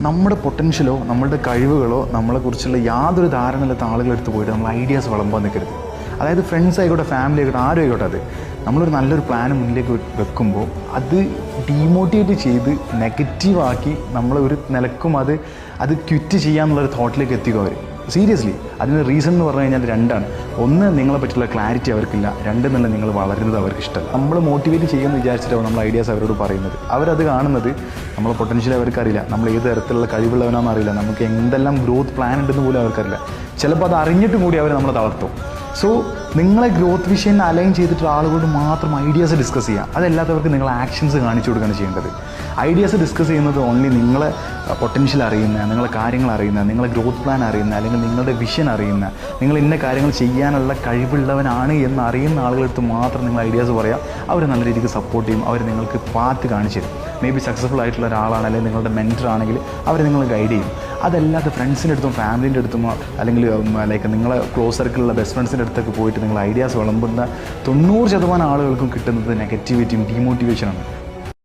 നമ്മുടെ പൊട്ടൻഷ്യലോ നമ്മളുടെ കഴിവുകളോ നമ്മളെക്കുറിച്ചുള്ള യാതൊരു ധാരണയില്ലാത്ത ആളുകളെടുത്ത് പോയിട്ട് നമ്മൾ ഐഡിയാസ് വിളമ്പാൻ നിൽക്കരുത്. അതായത് ഫ്രണ്ട്സ് ആയിക്കോട്ടെ, ഫാമിലി ആയിക്കോട്ടെ, ആരും ആയിക്കോട്ടെ, അത് നമ്മളൊരു നല്ലൊരു പ്ലാൻ മുന്നിലേക്ക് വെക്കുമ്പോൾ അത് ഡീമോട്ടിവേറ്റ് ചെയ്ത് നെഗറ്റീവാക്കി നമ്മളൊരു നിലക്കും അത് ക്വിറ്റ് ചെയ്യാന്നുള്ളൊരു തോട്ടിലേക്ക് എത്തിക്കും അവർ. സീരിയസ്ലി അതിന് റീസൺ എന്ന് പറഞ്ഞു കഴിഞ്ഞാൽ രണ്ടാണ്. ഒന്ന്, നിങ്ങളെ പറ്റിയുള്ള ക്ലാരിറ്റി അവർക്കില്ല. രണ്ട്, നല്ല നിങ്ങൾ വളരുന്നത് അവർക്ക് ഇഷ്ടമല്ല. നമ്മൾ മോട്ടിവേറ്റ് ചെയ്യുമെന്ന് വിചാരിച്ചിട്ടാവും നമ്മൾ ഐഡിയാസ് അവരോട് പറയുന്നത്. അവരത് കാണുന്നത് നമ്മളെ പൊട്ടൻഷ്യൽ അവർക്കറിയില്ല, നമ്മൾ ഏത് തരത്തിലുള്ള കഴിവുള്ളവനാണെന്ന് അറിയില്ല, നമുക്ക് എന്തെല്ലാം ഗ്രോത്ത് പ്ലാൻ ഉണ്ടെന്ന് പോലും അവർക്കറിയില്ല. ചിലപ്പോൾ അത് അറിഞ്ഞിട്ടും കൂടി അവർ നമ്മളെ തളർത്തും. സോ നിങ്ങളെ ഗ്രോത്ത് വിഷൻ അലൈൻ ചെയ്തിട്ടുള്ള ആളുകളോട് മാത്രം ഐഡിയാസ് ഡിസ്കസ് ചെയ്യുക. അതല്ലാത്തവർക്ക് നിങ്ങൾ ആക്ഷൻസ് കാണിച്ചു കൊടുക്കുകയാണ് ചെയ്യേണ്ടത്. ഐഡിയാസ് ഡിസ്കസ് ചെയ്യുന്നത് ഓൺലി നിങ്ങളെ പൊട്ടൻഷ്യൽ അറിയുന്ന, നിങ്ങളെ കാര്യങ്ങൾ അറിയുന്ന, നിങ്ങളെ ഗ്രോത്ത് പ്ലാൻ അറിയുന്ന, അല്ലെങ്കിൽ നിങ്ങളുടെ വിഷൻ അറിയുന്ന, നിങ്ങൾ ഇന്ന കാര്യങ്ങൾ ചെയ്യാനുള്ള കഴിവുള്ളവനാണ് എന്ന് അറിയുന്ന ആളുകളടുത്ത് മാത്രം നിങ്ങൾ ഐഡിയാസ് പറയുക. അവർ നല്ല രീതിക്ക് സപ്പോർട്ട് ചെയ്യും. അവർ നിങ്ങൾക്ക് പാത്ത് കാണിച്ചു തരും. മേ ബി സക്സസ്ഫുൾ ആയിട്ടുള്ള ഒരാളാണ്, അല്ലെങ്കിൽ നിങ്ങളുടെ മെൻറ്റർ ആണെങ്കിൽ അവർ നിങ്ങൾ ഗൈഡ് ചെയ്യും. അതല്ലാതെ ഫ്രണ്ട്സിൻ്റെ അടുത്തും ഫാമിലിൻ്റെ അടുത്തും അല്ലെങ്കിൽ ലൈക്ക് നിങ്ങളെ ക്ലോസ് സർക്കിളിലുള്ള ബെസ്റ്റ് ഫ്രണ്ട്സിൻ്റെ അടുത്തൊക്കെ പോയിട്ട് നിങ്ങൾ ഐഡിയാസ് വിളമ്പുന്ന 90% ആളുകൾക്കും കിട്ടുന്നത് നെഗറ്റിവിറ്റിയും ഡീമോട്ടിവേഷനാണ്.